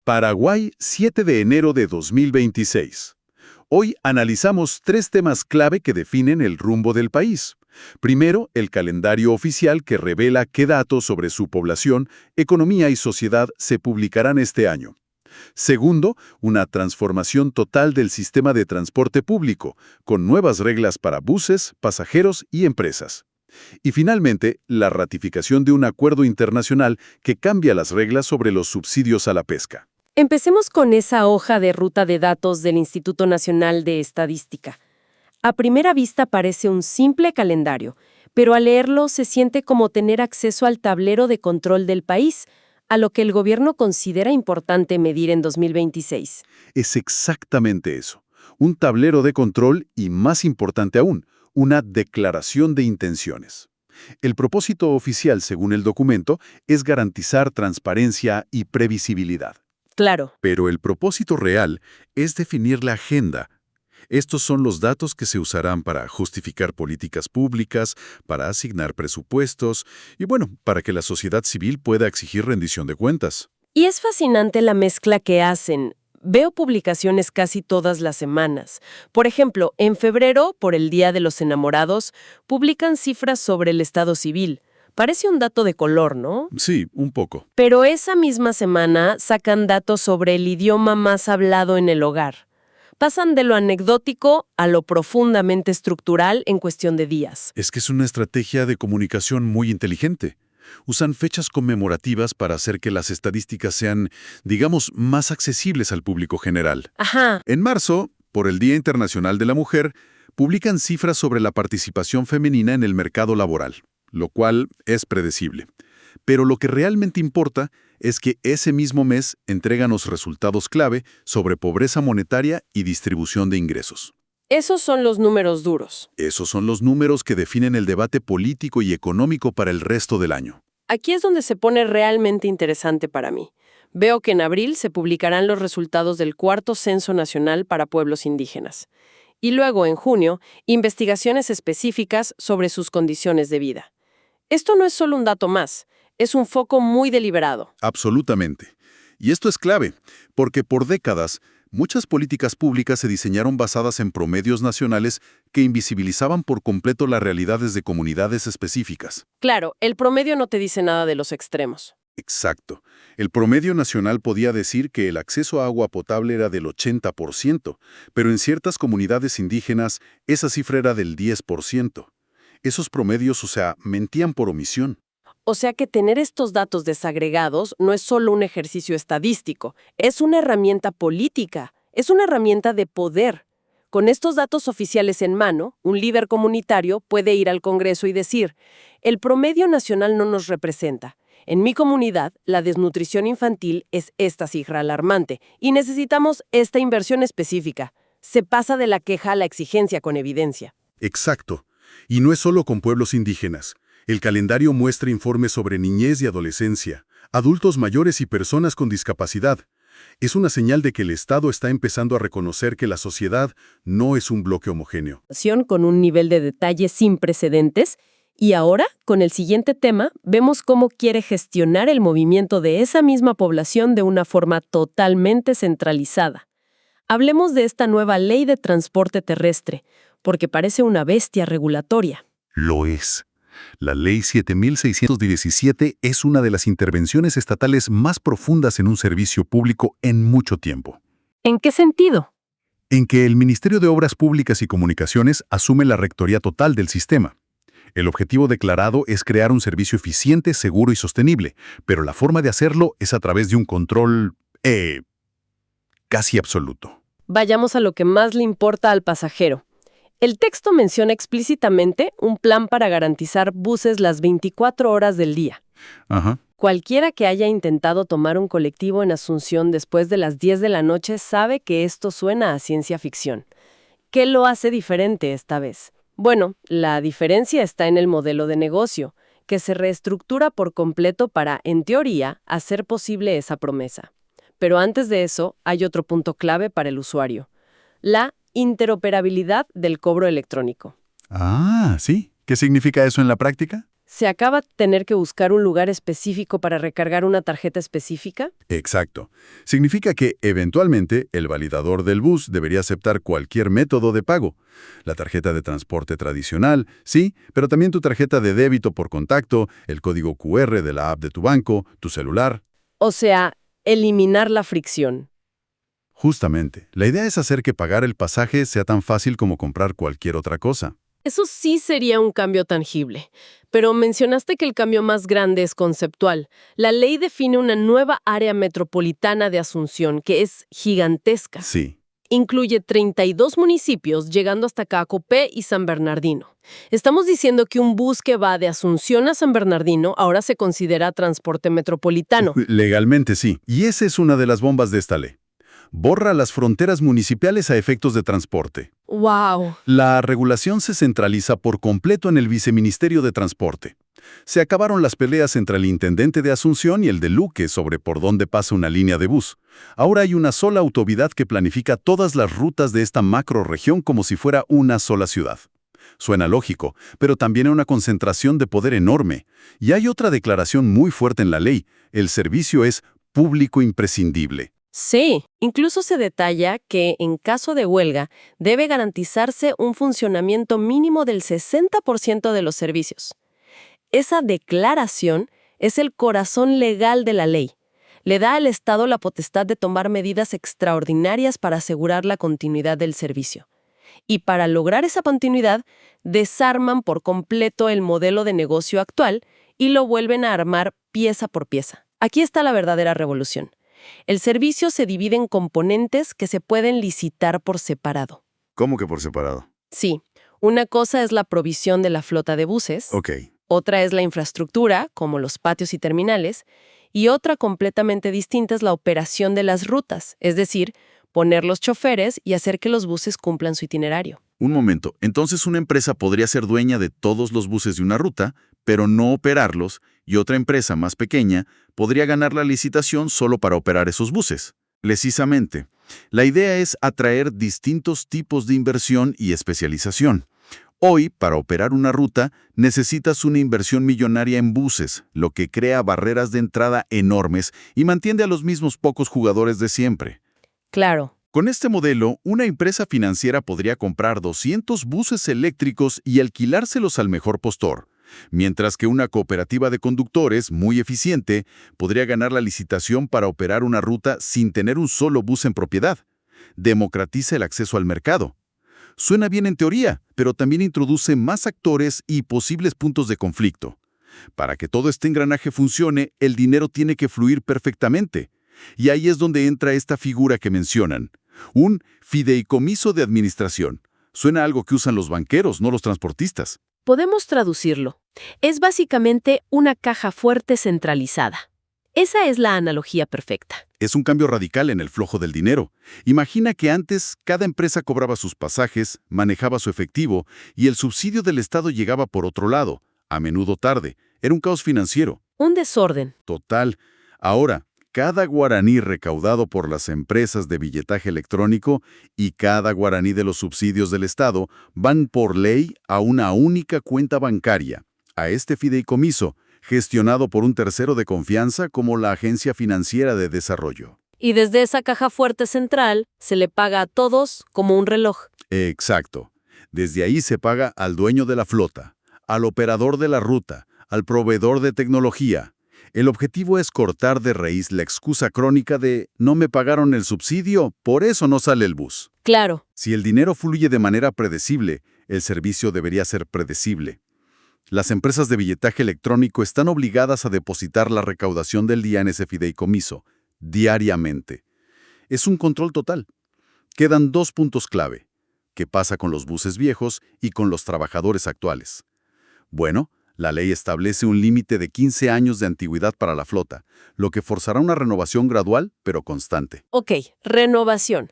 Paraguay, 7 de enero de 2026. Hoy analizamos 3 temas clave que definen el rumbo del país. Primero, el calendario oficial que revela qué datos sobre su población, economía y sociedad se publicarán este año. Segundo, una transformación total del sistema de transporte público, con nuevas reglas para buses, pasajeros y empresas. Y finalmente, la ratificación de un acuerdo internacional que cambia las reglas sobre los subsidios a la pesca. Empecemos con esa hoja de ruta de datos del Instituto Nacional de Estadística. A primera vista parece un simple calendario, pero al leerlo se siente como tener acceso al tablero de control del país, a lo que el gobierno considera importante medir en 2026. Es exactamente eso. Un tablero de control y, más importante aún, una declaración de intenciones. El propósito oficial, según el documento, es garantizar transparencia y previsibilidad. Claro. Pero el propósito real es definir la agenda. Estos son los datos que se usarán para justificar políticas públicas, para asignar presupuestos y, para que la sociedad civil pueda exigir rendición de cuentas. Y es fascinante la mezcla que hacen. Veo publicaciones casi todas las semanas. Por ejemplo, en febrero, por el Día de los Enamorados, publican cifras sobre el estado civil. Parece un dato de color, ¿no? Sí, un poco. Pero esa misma semana sacan datos sobre el idioma más hablado en el hogar. Pasan de lo anecdótico a lo profundamente estructural en cuestión de días. Es que es una estrategia de comunicación muy inteligente. Usan fechas conmemorativas para hacer que las estadísticas sean, digamos, más accesibles al público general. Ajá. En marzo, por el Día Internacional de la Mujer, publican cifras sobre la participación femenina en el mercado laboral, lo cual es predecible. Pero lo que realmente importa es que ese mismo mes entregan los resultados clave sobre pobreza monetaria y distribución de ingresos. Esos son los números duros. Esos son los números que definen el debate político y económico para el resto del año. Aquí es donde se pone realmente interesante para mí. Veo que en abril se publicarán los resultados del cuarto Censo Nacional para Pueblos Indígenas. Y luego, en junio, investigaciones específicas sobre sus condiciones de vida. Esto no es solo un dato más, es un foco muy deliberado. Absolutamente. Y esto es clave, porque por décadas, muchas políticas públicas se diseñaron basadas en promedios nacionales que invisibilizaban por completo las realidades de comunidades específicas. Claro, el promedio no te dice nada de los extremos. Exacto. El promedio nacional podía decir que el acceso a agua potable era del 80%, pero en ciertas comunidades indígenas esa cifra era del 10%. Esos promedios, mentían por omisión. O sea que tener estos datos desagregados no es solo un ejercicio estadístico, es una herramienta política, es una herramienta de poder. Con estos datos oficiales en mano, un líder comunitario puede ir al Congreso y decir, el promedio nacional no nos representa. En mi comunidad, la desnutrición infantil es esta cifra alarmante y necesitamos esta inversión específica. Se pasa de la queja a la exigencia con evidencia. Exacto. Y no es solo con pueblos indígenas. El calendario muestra informes sobre niñez y adolescencia, adultos mayores y personas con discapacidad. Es una señal de que el Estado está empezando a reconocer que la sociedad no es un bloque homogéneo. Con un nivel de detalle sin precedentes. Y ahora, con el siguiente tema, vemos cómo quiere gestionar el movimiento de esa misma población de una forma totalmente centralizada. Hablemos de esta nueva ley de transporte terrestre, porque parece una bestia regulatoria. Lo es. La Ley 7617 es una de las intervenciones estatales más profundas en un servicio público en mucho tiempo. ¿En qué sentido? En que el Ministerio de Obras Públicas y Comunicaciones asume la rectoría total del sistema. El objetivo declarado es crear un servicio eficiente, seguro y sostenible, pero la forma de hacerlo es a través de un control, casi absoluto. Vayamos a lo que más le importa al pasajero. El texto menciona explícitamente un plan para garantizar buses las 24 horas del día. Ajá. Cualquiera que haya intentado tomar un colectivo en Asunción después de las 10 de la noche sabe que esto suena a ciencia ficción. ¿Qué lo hace diferente esta vez? Bueno, la diferencia está en el modelo de negocio, que se reestructura por completo para, en teoría, hacer posible esa promesa. Pero antes de eso, hay otro punto clave para el usuario: la interoperabilidad del cobro electrónico. Ah, ¿sí? ¿Qué significa eso en la práctica? ¿Se acaba de tener que buscar un lugar específico para recargar una tarjeta específica? Exacto. Significa que, eventualmente, el validador del bus debería aceptar cualquier método de pago. La tarjeta de transporte tradicional, sí, pero también tu tarjeta de débito por contacto, el código QR de la app de tu banco, tu celular. O sea, eliminar la fricción. Justamente, la idea es hacer que pagar el pasaje sea tan fácil como comprar cualquier otra cosa. Eso sí sería un cambio tangible. Pero mencionaste que el cambio más grande es conceptual. La ley define una nueva área metropolitana de Asunción que es gigantesca. Sí. Incluye 32 municipios, llegando hasta Cacopé y San Bernardino. Estamos diciendo que un bus que va de Asunción a San Bernardino ahora se considera transporte metropolitano. Legalmente sí. Y esa es una de las bombas de esta ley. Borra las fronteras municipales a efectos de transporte. ¡Wow! La regulación se centraliza por completo en el Viceministerio de Transporte. Se acabaron las peleas entre el intendente de Asunción y el de Luque sobre por dónde pasa una línea de bus. Ahora hay una sola autoridad que planifica todas las rutas de esta macrorregión como si fuera una sola ciudad. Suena lógico, pero también hay una concentración de poder enorme. Y hay otra declaración muy fuerte en la ley: el servicio es público imprescindible. Sí, incluso se detalla que en caso de huelga debe garantizarse un funcionamiento mínimo del 60% de los servicios. Esa declaración es el corazón legal de la ley. Le da al Estado la potestad de tomar medidas extraordinarias para asegurar la continuidad del servicio. Y para lograr esa continuidad, desarman por completo el modelo de negocio actual y lo vuelven a armar pieza por pieza. Aquí está la verdadera revolución. El servicio se divide en componentes que se pueden licitar por separado. ¿Cómo que por separado? Sí, una cosa es la provisión de la flota de buses, Ok. otra es la infraestructura, como los patios y terminales, y otra completamente distinta es la operación de las rutas, es decir, poner los choferes y hacer que los buses cumplan su itinerario. Un momento, entonces una empresa podría ser dueña de todos los buses de una ruta, pero no operarlos, y otra empresa más pequeña podría ganar la licitación solo para operar esos buses. Precisamente, la idea es atraer distintos tipos de inversión y especialización. Hoy, para operar una ruta, necesitas una inversión millonaria en buses, lo que crea barreras de entrada enormes y mantiene a los mismos pocos jugadores de siempre. Claro. Con este modelo, una empresa financiera podría comprar 200 buses eléctricos y alquilárselos al mejor postor, mientras que una cooperativa de conductores, muy eficiente, podría ganar la licitación para operar una ruta sin tener un solo bus en propiedad. Democratiza el acceso al mercado. Suena bien en teoría, pero también introduce más actores y posibles puntos de conflicto. Para que todo este engranaje funcione, el dinero tiene que fluir perfectamente. Y ahí es donde entra esta figura que mencionan, un fideicomiso de administración. Suena a algo que usan los banqueros, no los transportistas. Podemos traducirlo. Es básicamente una caja fuerte centralizada. Esa es la analogía perfecta. Es un cambio radical en el flujo del dinero. Imagina que antes cada empresa cobraba sus pasajes, manejaba su efectivo y el subsidio del Estado llegaba por otro lado, a menudo tarde. Era un caos financiero. Un desorden. Total. Ahora, cada guaraní recaudado por las empresas de billetaje electrónico y cada guaraní de los subsidios del Estado van por ley a una única cuenta bancaria, a este fideicomiso, gestionado por un tercero de confianza como la Agencia Financiera de Desarrollo. Y desde esa caja fuerte central se le paga a todos como un reloj. Exacto. Desde ahí se paga al dueño de la flota, al operador de la ruta, al proveedor de tecnología. El objetivo es cortar de raíz la excusa crónica de «no me pagaron el subsidio, por eso no sale el bus». Claro. Si el dinero fluye de manera predecible, el servicio debería ser predecible. Las empresas de billetaje electrónico están obligadas a depositar la recaudación del día en ese fideicomiso, diariamente. Es un control total. Quedan dos puntos clave. ¿Qué pasa con los buses viejos y con los trabajadores actuales? Bueno, la ley establece un límite de 15 años de antigüedad para la flota, lo que forzará una renovación gradual, pero constante. Ok, renovación.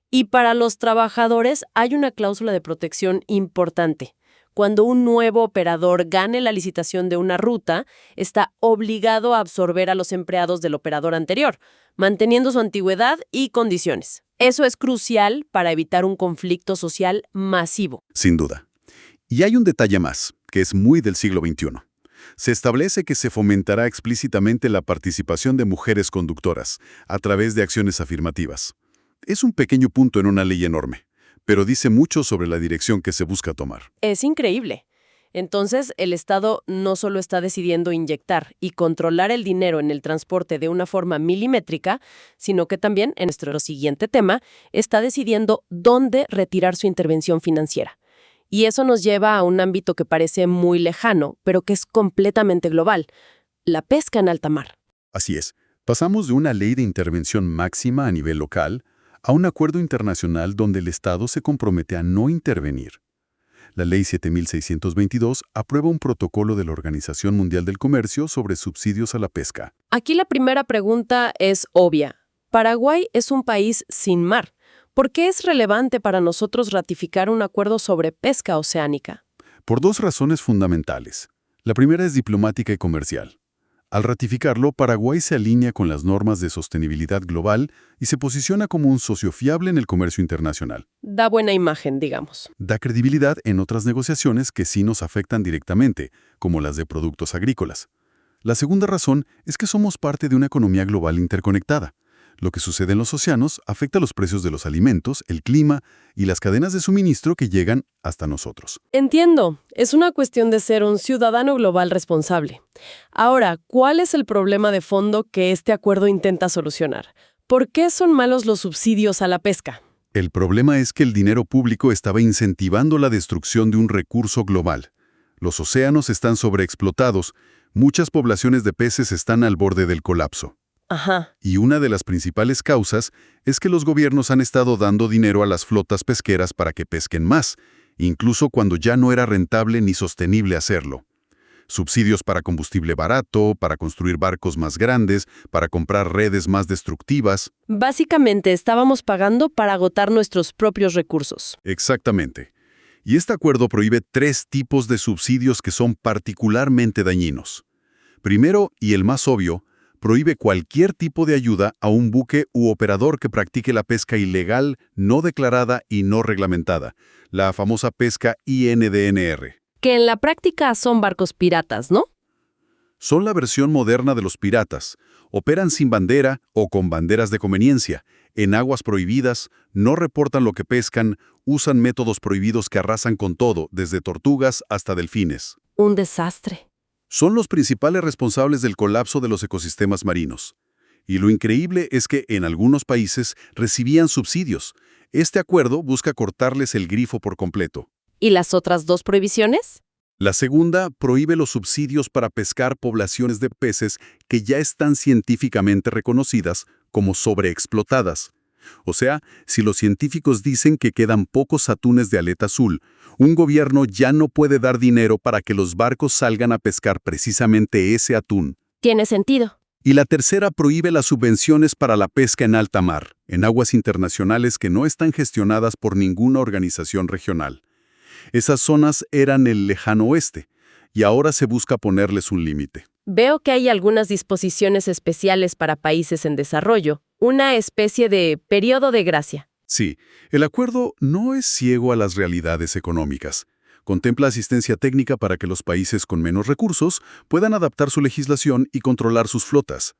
Y para los trabajadores hay una cláusula de protección importante. Cuando un nuevo operador gane la licitación de una ruta, está obligado a absorber a los empleados del operador anterior, manteniendo su antigüedad y condiciones. Eso es crucial para evitar un conflicto social masivo. Sin duda. Y hay un detalle más, que es muy del siglo XXI. Se establece que se fomentará explícitamente la participación de mujeres conductoras a través de acciones afirmativas. Es un pequeño punto en una ley enorme, pero dice mucho sobre la dirección que se busca tomar. Es increíble. Entonces, el Estado no solo está decidiendo inyectar y controlar el dinero en el transporte de una forma milimétrica, sino que también, en nuestro siguiente tema, está decidiendo dónde retirar su intervención financiera. Y eso nos lleva a un ámbito que parece muy lejano, pero que es completamente global: la pesca en alta mar. Así es, pasamos de una ley de intervención máxima a nivel local a un acuerdo internacional donde el Estado se compromete a no intervenir. La Ley 7622 aprueba un protocolo de la Organización Mundial del Comercio sobre subsidios a la pesca. Aquí la primera pregunta es obvia. Paraguay es un país sin mar. ¿Por qué es relevante para nosotros ratificar un acuerdo sobre pesca oceánica? Por dos razones fundamentales. La primera es diplomática y comercial. Al ratificarlo, Paraguay se alinea con las normas de sostenibilidad global y se posiciona como un socio fiable en el comercio internacional. Da buena imagen, digamos. Da credibilidad en otras negociaciones que sí nos afectan directamente, como las de productos agrícolas. La segunda razón es que somos parte de una economía global interconectada. Lo que sucede en los océanos afecta los precios de los alimentos, el clima y las cadenas de suministro que llegan hasta nosotros. Entiendo. Es una cuestión de ser un ciudadano global responsable. Ahora, ¿cuál es el problema de fondo que este acuerdo intenta solucionar? ¿Por qué son malos los subsidios a la pesca? El problema es que el dinero público estaba incentivando la destrucción de un recurso global. Los océanos están sobreexplotados, muchas poblaciones de peces están al borde del colapso. Ajá. Y una de las principales causas es que los gobiernos han estado dando dinero a las flotas pesqueras para que pesquen más, incluso cuando ya no era rentable ni sostenible hacerlo. Subsidios para combustible barato, para construir barcos más grandes, para comprar redes más destructivas. Básicamente estábamos pagando para agotar nuestros propios recursos. Exactamente. Y este acuerdo prohíbe 3 tipos de subsidios que son particularmente dañinos. Primero, y el más obvio, prohíbe cualquier tipo de ayuda a un buque u operador que practique la pesca ilegal, no declarada y no reglamentada, la famosa pesca INDNR. Que en la práctica son barcos piratas, ¿no? Son la versión moderna de los piratas. Operan sin bandera o con banderas de conveniencia, en aguas prohibidas, no reportan lo que pescan, usan métodos prohibidos que arrasan con todo, desde tortugas hasta delfines. Un desastre. Son los principales responsables del colapso de los ecosistemas marinos. Y lo increíble es que en algunos países recibían subsidios. Este acuerdo busca cortarles el grifo por completo. ¿Y las otras 2 prohibiciones? La segunda prohíbe los subsidios para pescar poblaciones de peces que ya están científicamente reconocidas como sobreexplotadas. O sea, si los científicos dicen que quedan pocos atunes de aleta azul, un gobierno ya no puede dar dinero para que los barcos salgan a pescar precisamente ese atún. Tiene sentido. Y la tercera prohíbe las subvenciones para la pesca en alta mar, en aguas internacionales que no están gestionadas por ninguna organización regional. Esas zonas eran el lejano oeste, y ahora se busca ponerles un límite. Veo que hay algunas disposiciones especiales para países en desarrollo, una especie de periodo de gracia. Sí, el acuerdo no es ciego a las realidades económicas. Contempla asistencia técnica para que los países con menos recursos puedan adaptar su legislación y controlar sus flotas.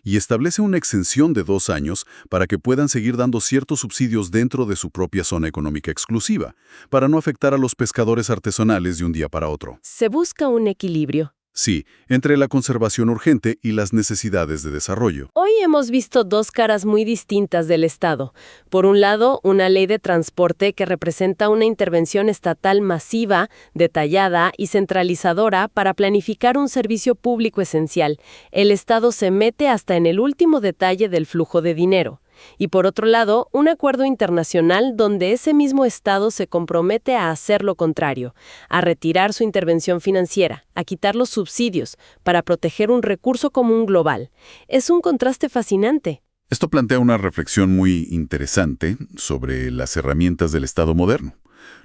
Y establece una exención de 2 años para que puedan seguir dando ciertos subsidios dentro de su propia zona económica exclusiva, para no afectar a los pescadores artesanales de un día para otro. Se busca un equilibrio. Sí, entre la conservación urgente y las necesidades de desarrollo. Hoy hemos visto 2 caras muy distintas del Estado. Por un lado, una ley de transporte que representa una intervención estatal masiva, detallada y centralizadora para planificar un servicio público esencial. El Estado se mete hasta en el último detalle del flujo de dinero. Y por otro lado, un acuerdo internacional donde ese mismo Estado se compromete a hacer lo contrario, a retirar su intervención financiera, a quitar los subsidios, para proteger un recurso común global. Es un contraste fascinante. Esto plantea una reflexión muy interesante sobre las herramientas del Estado moderno.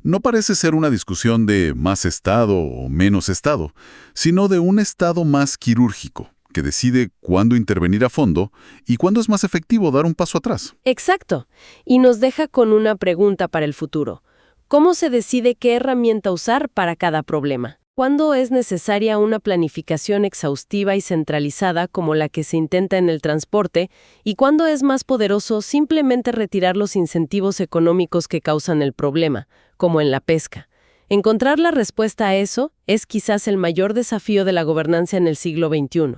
No parece ser una discusión de más Estado o menos Estado, sino de un Estado más quirúrgico, que decide cuándo intervenir a fondo y cuándo es más efectivo dar un paso atrás. Exacto. Y nos deja con una pregunta para el futuro. ¿Cómo se decide qué herramienta usar para cada problema? ¿Cuándo es necesaria una planificación exhaustiva y centralizada como la que se intenta en el transporte? ¿Y cuándo es más poderoso simplemente retirar los incentivos económicos que causan el problema, como en la pesca? Encontrar la respuesta a eso es quizás el mayor desafío de la gobernanza en el siglo XXI.